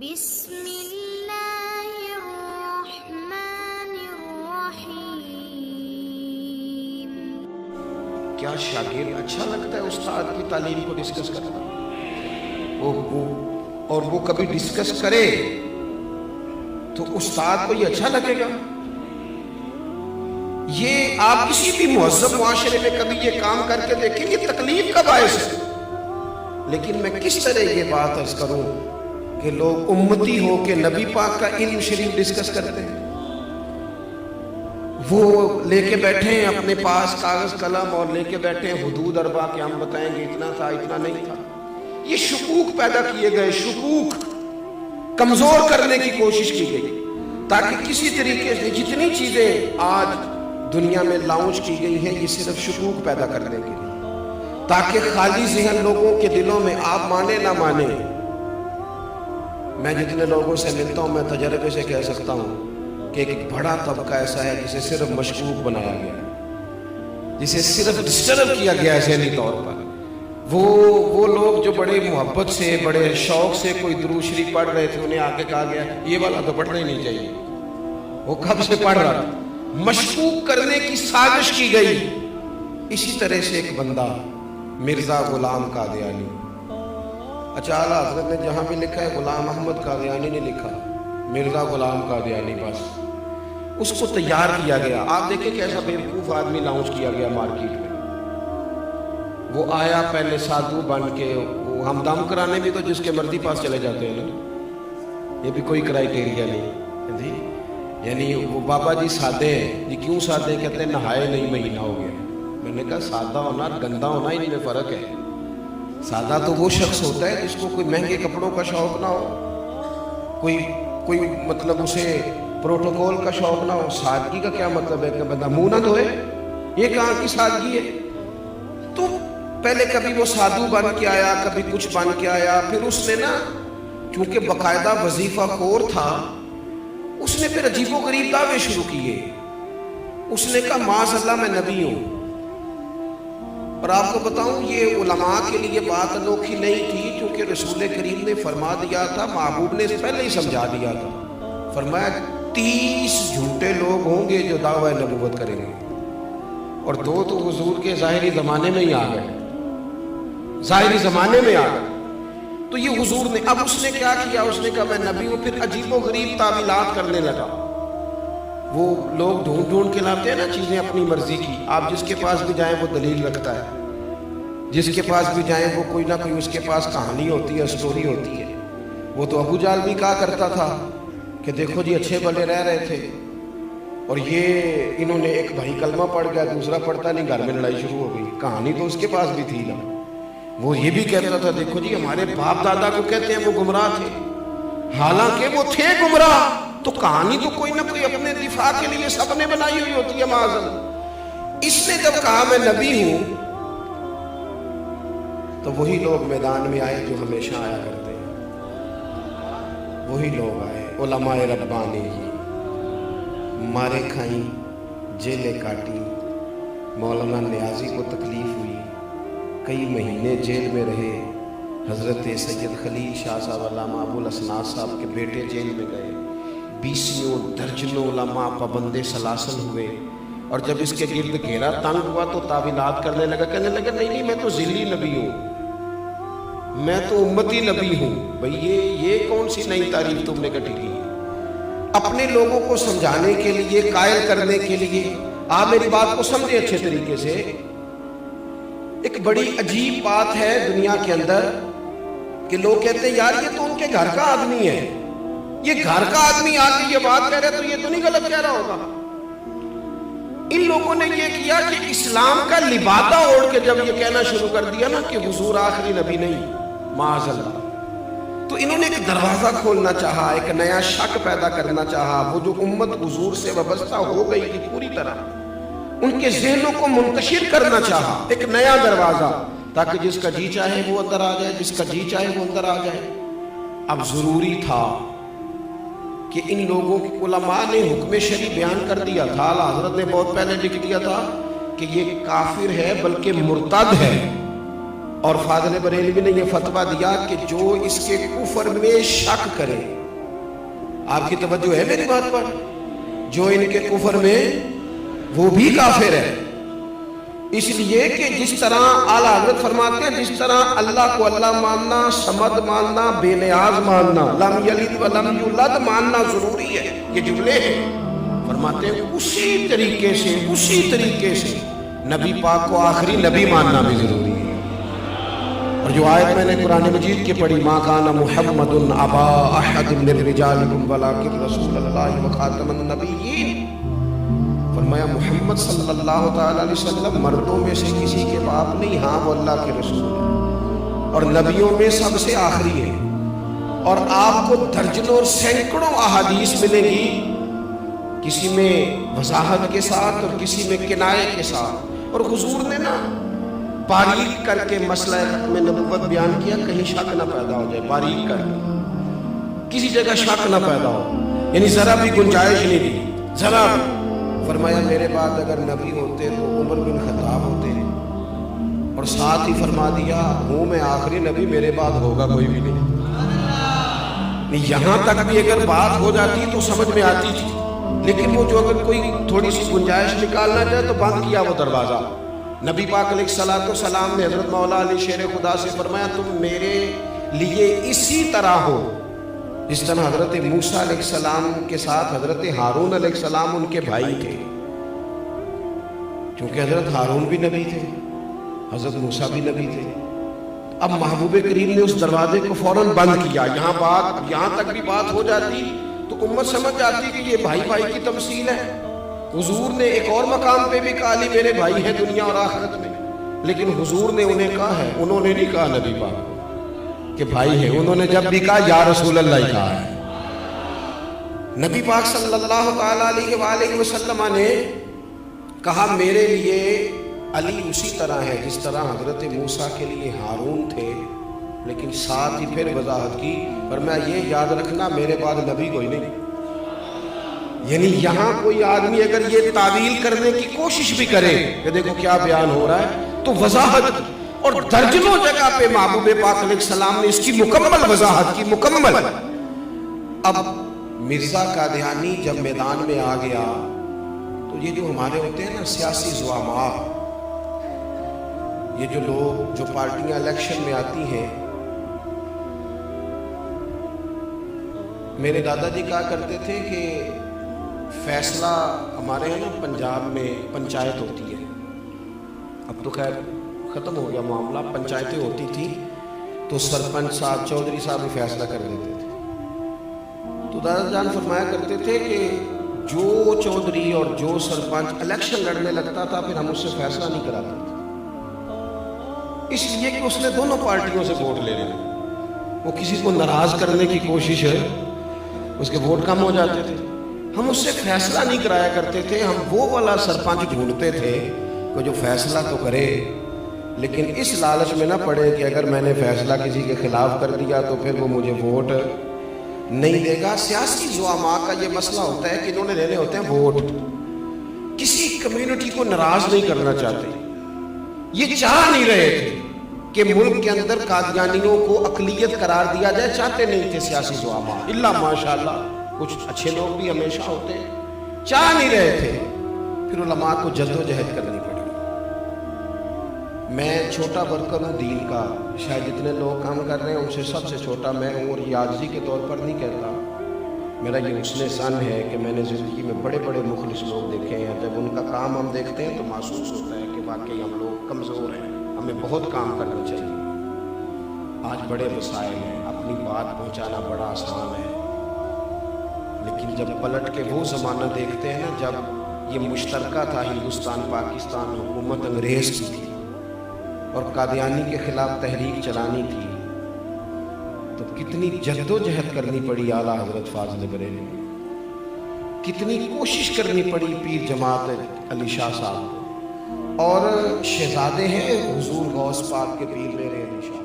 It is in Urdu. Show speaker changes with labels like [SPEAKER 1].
[SPEAKER 1] بسم اللہ الرحمن الرحیم۔
[SPEAKER 2] کیا شاگرد اچھا لگتا ہے استاد کی تعلیم کو ڈسکس کرنا؟ اور وہ کبھی ڈسکس کرے تو استاد کو یہ اچھا لگے گا؟ یہ آپ کسی بھی مہذب معاشرے میں کبھی یہ کام کر کے دیکھیں، یہ تکلیف کا باعث ہے۔ لیکن میں کس طرح یہ بات عرض کروں کہ لوگ امتی ہو کہ نبی پاک کا علم شریف ڈسکس کرتے ہیں، وہ لے کے بیٹھے ہیں اپنے پاس کاغذ قلم اور لے کے بیٹھے ہیں حدود اربع کہ ہم بتائیں گے اتنا تھا اتنا نہیں تھا۔ یہ شکوک پیدا کیے گئے، شکوک کمزور کرنے کی کوشش کی گئی تاکہ کسی طریقے سے جتنی چیزیں آج دنیا میں لانچ کی گئی ہیں یہ صرف شکوک پیدا کرنے کے لیے، تاکہ خالی ذہن لوگوں کے دلوں میں آپ مانے نہ مانے۔ میں جتنے لوگوں سے ملتا ہوں میں تجربے سے کہہ سکتا ہوں کہ ایک بڑا طبقہ ایسا ہے جسے صرف مشکوک بنایا گیا، جسے صرف ڈسٹرب کیا گیا ہے ذہنی طور پر۔ وہ لوگ جو بڑے محبت سے بڑے شوق سے کوئی درود شریف پڑھ رہے تھے، انہیں آگے کہا گیا یہ والا تو پڑھنا ہی نہیں چاہیے، وہ کب سے پڑھ رہا تھا۔ مشکوک کرنے کی سازش کی گئی۔ اسی طرح سے ایک بندہ مرزا غلام قادیانی، اچھا اعلیٰ حضرت نے جہاں بھی لکھا ہے غلام احمد قادیانی نے لکھا، مرزا غلام قادیانی، بس اس کو تیار کیا گیا۔ آپ دیکھیں کیسا بیوقوف آدمی لانچ کیا گیا مارکیٹ میں۔ وہ آیا پہلے سادھو بن کے، وہ ہم دم کرانے بھی تو جس کے مرضی پاس چلے جاتے ہیں نا، یہ بھی کوئی کرائیٹیریا نہیں جی۔ یعنی وہ بابا جی سادے ہیں جی، کیوں سادے؟ کہتے ہیں نہائے نہیں مہینہ ہو گیا۔ میں نے کہا سادہ ہونا گندا ہونا ان میں فرق ہے۔ سادہ تو وہ شخص ہوتا ہے جس کو کوئی مہنگے کپڑوں کا شوق نہ ہو، کوئی مطلب اسے پروٹوکول کا شوق نہ ہو۔ سادگی کا کیا مطلب ہے کہ بندہ منہ نہ دھوئے؟ یہ کہاں کی سادگی ہے؟ تو پہلے کبھی وہ سادھو بن کے آیا، کبھی کچھ بن کے آیا، پھر اس نے نا چونکہ باقاعدہ وظیفہ خور تھا، اس نے پھر عجیب و غریب دعوے شروع کیے۔ اس نے کہا معاذ اللہ میں نبی ہوں۔ اور آپ کو بتاؤں یہ علماء کے لیے بات انوکھی نہیں تھی، کیونکہ رسول کریم نے فرما دیا تھا، محبوب نے پہلے ہی سمجھا دیا تھا، فرمایا 30 جھوٹے لوگ ہوں گے جو دعوی نبوت کریں گے، اور 2 تو حضور کے ظاہری زمانے میں ہی آ گئے، ظاہری زمانے میں آ گئے۔ تو یہ حضور نے، اب اس نے کیا کیا؟ اس نے کہا میں نبی ہوں، پھر عجیب و غریب تعویلات کرنے لگا۔ وہ لوگ ڈھونڈ کے لاتے ہیں نا چیزیں اپنی مرضی کی، آپ جس کے پاس بھی جائیں وہ دلیل رکھتا ہے، جس کے پاس بھی جائیں وہ کوئی نہ کوئی اس کے پاس کہانی ہوتی ہے، سٹوری ہوتی ہے۔ وہ تو ابو جہل بھی کہا کرتا تھا کہ دیکھو جی اچھے بھلے رہ رہے تھے، اور یہ انہوں نے ایک بھائی کلمہ پڑھ گیا، دوسرا پڑھتا نہیں، گھر میں لڑائی شروع ہو گئی۔ کہانی تو اس کے پاس بھی تھی نا۔ وہ یہ بھی کہتا تھا دیکھو جی ہمارے باپ دادا کو کہتے ہیں وہ گمراہ تھے، حالانکہ وہ تھے گمراہ۔ تو کہانی تو کوئی نہ کوئی اپنے دفاع کے لیے سب نے بنائی ہوئی ہوتی ہے معاذ اللہ۔ اس نے جب کہا میں نبی ہوں تو وہی لوگ میدان میں آئے جو ہمیشہ آیا کرتے ہیں، وہی لوگ آئے، علماء ربانی، مارے کھائیں، جیلیں کاٹی۔ مولانا نیازی کو تکلیف ہوئی، کئی مہینے جیل میں رہے۔ حضرت سید خلیل شاہ صاحب علامہ ابو الاسناد صاحب کے بیٹے جیل میں گئے۔ 20 درجنوں علماء پابندے سلاسل ہوئے، اور جب اس کے گرد گھیرا تنگ ہوا تو تعویلات کرنے لگا، کہنے لگا نہیں میں تو ذلی نبی ہوں، میں تو امتی نبی ہوں۔ بھئی یہ کون سی نئی تعریف تم نے کٹھی کی؟ اپنے لوگوں کو سمجھانے کے لیے، قائل کرنے کے لیے۔ آپ میری بات کو سمجھے اچھے طریقے سے۔ ایک بڑی عجیب بات ہے دنیا کے اندر کہ لوگ کہتے ہیں یار یہ تو ان کے گھر کا آدمی ہے، یہ گھر کا آدمی آ کے یہ بات کہہ رہے تو یہ تو نہیں غلط کہہ رہا ہوگا۔ ان لوگوں نے یہ کیا کہ اسلام کا لبادہ اوڑھ کے جب یہ کہنا شروع کر دیا نا کہ حضور آخری نبی نہیں، معاذ اللہ، تو انہوں نے ایک دروازہ کھولنا چاہا، ایک نیا شک پیدا کرنا چاہا۔ وہ جو امت حضور سے وابستہ ہو گئی تھی پوری طرح، ان کے ذہنوں کو منتشر کرنا چاہا، ایک نیا دروازہ، تاکہ جس کا جی چاہے وہ اندر آ جائے، جس کا جی چاہے وہ اندر آ جائے۔ اب ضروری تھا کہ ان لوگوں کی علماء نے حکم شرعی بیان کر دیا تھا، اعلیٰ حضرت نے بہت پہلے لکھ دیا تھا کہ یہ کافر ہے بلکہ مرتد ہے، اور فاضل بریلوی نے یہ فتویٰ دیا کہ جو اس کے کفر میں شک کرے، آپ کی توجہ ہے میری بات پر، جو ان کے کفر میں، وہ بھی کافر ہے۔ اس لیے کہ جس طرح اعلیٰ حضرت فرماتے ہیں، جس طرح اللہ کو اللہ ماننا، صمد ماننا، بے نیاز ماننا، لم یلد ولم یولد ماننا ضروری ہے، یہ جملے ہیں، فرماتے ہیں اسی طریقے سے نبی پاک کو آخری نبی ماننا بھی ضروری ہے۔ اور جو آیت میں نے قرآن مجید کی پڑھی، ما کان محمد ابا احد من رجالکم ولکن رسول اللہ وخاتم النبیین، فرمایا محمد صلی اللہ تعالی علیہ وسلم مردوں میں سے کسی کے باپ نہیں، ہاں وہ اللہ کے رسول ہے اور نبیوں میں سب سے آخری ہے۔ اور آپ کو درجنوں اور سینکڑوں احادیث ملے گی، کسی میں وضاحت کے ساتھ اور کسی میں کنایے کے ساتھ، اور حضور نے نا باریک کر کے مسئلہ ختم نبوت بیان کیا، کہیں شک نہ پیدا ہو جائے، باریک کر کے کسی جگہ شک نہ پیدا ہو، یعنی ذرا بھی گنجائش نہیں دی، ذرا بھی۔ فرمایا میرے بعد اگر نبی ہوتے تو عمر بن خطاب ہوتے، اور ساتھ ہی فرما دیا ہوں میں آخری نبی، میرے بعد ہوگا کوئی بھی نہیں۔ یہاں تک بھی اگر بات ہو جاتی تو سمجھ میں آتی تھی، لیکن وہ جو اگر کوئی تھوڑی سی گنجائش نکالنا چاہے تو بند کیا وہ دروازہ۔ نبی پاک علیہ السلام نے حضرت مولا علی شیر خدا سے فرمایا تم میرے لیے اسی طرح ہو جس طرح حضرت موسیٰ علیہ السلام کے ساتھ حضرت ہارون علیہ السلام ان کے بھائی تھے، کیونکہ حضرت ہارون بھی نبی تھے، حضرت موسیٰ بھی نبی تھے۔ اب محبوب کریم نے اس دروازے کو فوراً بند کیا۔ یہاں تک بھی بات ہو جاتی تو امت سمجھ جاتی کہ یہ بھائی بھائی کی تمثیل ہے۔ حضور نے ایک اور مقام پہ بھی کہا لی میرے بھائی ہیں دنیا اور آخرت میں، لیکن حضور نے انہیں کہا ہے، انہوں نے نہیں کہا نبی پاک کہ بھائی ہیں، انہوں نے جب بھی کہا یا رسول اللہ ہی کہا ہے۔ نبی پاک صلی اللہ تعالیٰ علیہ وآلہ وسلم نے کہا میرے لیے علی اسی طرح ہے جس طرح حضرت موسیٰ کے لیے ہارون تھے، لیکن ساتھ ہی پھر وضاحت کی، فرمایا یہ یاد رکھنا میرے بعد نبی کوئی نہیں۔ یعنی یہاں کوئی آدمی اگر یہ تعویل کرنے کی کوشش بھی کرے کہ دیکھو کیا بیان ہو رہا ہے، تو وضاحت کی، اور درجنوں جگہ پہ محبوب پاک علیہ السلام نے اس کی مکمل وضاحت کی، مکمل۔ اب مرزا قادیانی جب میدان میں آ گیا تو یہ جو ہمارے ہوتے ہیں نا سیاسی زعماء، یہ جو لوگ جو پارٹیاں الیکشن میں آتی ہیں، میرے دادا جی کہا کرتے تھے کہ فیصلہ ہمارے ہیں نا پنجاب میں پنچایت ہوتی ہے، اب تو خیر ختم ہو گیا معاملہ، پنچایتیں ہوتی تھی تو سرپنچ صاحب چودھری صاحب ہی فیصلہ کر دیتے تھے۔ تو دادا جان فرمایا کرتے تھے کہ جو چودھری اور جو سرپنچ الیکشن لڑنے لگتا تھا پھر ہم اس سے فیصلہ نہیں کراتے تھے، اس لیے کہ اس نے دونوں پارٹیوں سے ووٹ لے لینا، وہ کسی کو ناراض کرنے کی کوشش ہے، اس کے ووٹ کم ہو جاتے تھے۔ ہم اس سے فیصلہ نہیں کرایا کرتے تھے، ہم وہ والا سرپنچ ڈھونڈتے تھے کہ جو فیصلہ تو کرے لیکن اس لالچ میں نہ پڑے کہ اگر میں نے فیصلہ کسی کے خلاف کر دیا تو پھر وہ مجھے ووٹ نہیں دے گا۔ سیاسی زعماء کا یہ مسئلہ ہوتا ہے کہ انہوں نے لینے ہوتے ہیں ووٹ، کسی کمیونٹی کو ناراض نہیں کرنا چاہتے، یہ چاہ نہیں رہے تھے کہ ملک کے اندر قادیانیوں کو اقلیت قرار دیا جائے، چاہتے نہیں تھے سیاسی زعماء، الا ماشاءاللہ کچھ اچھے لوگ بھی ہمیشہ ہوتے ہیں، چاہ نہیں رہے تھے۔ پھر علماء کو جدوجہد کرنی پڑی۔ میں چھوٹا ورکر ہوں دین کا، شاید جتنے لوگ کام کر رہے ہیں ان سے سب سے چھوٹا میں ہوں، اور یہ عاجزی کے طور پر نہیں کہتا، میرا یہ حسن سن ہے کہ میں نے زندگی میں بڑے بڑے مخلص لوگ دیکھے ہیں، جب ان کا کام ہم دیکھتے ہیں تو محسوس ہوتا ہے کہ واقعی ہم لوگ کمزور ہیں، ہمیں بہت کام کرنا چاہیے۔ آج بڑے وسائل ہیں، اپنی بات پہنچانا بڑا آسان ہے، لیکن جب پلٹ کے وہ زمانہ دیکھتے ہیں نا جب یہ مشترکہ تھا ہندوستان پاکستان، حکومت انگریز کی تھی اور قادیانی کے خلاف تحریک چلانی تھی، تو کتنی جد و جہد کرنی پڑی اعلیٰ حضرت فاضل بریلوی، کتنی کوشش کرنی پڑی پیر جماعت علی شاہ صاحب، اور شہزادے ہیں حضور غوث پاک کے پیر میرے علی شاہ۔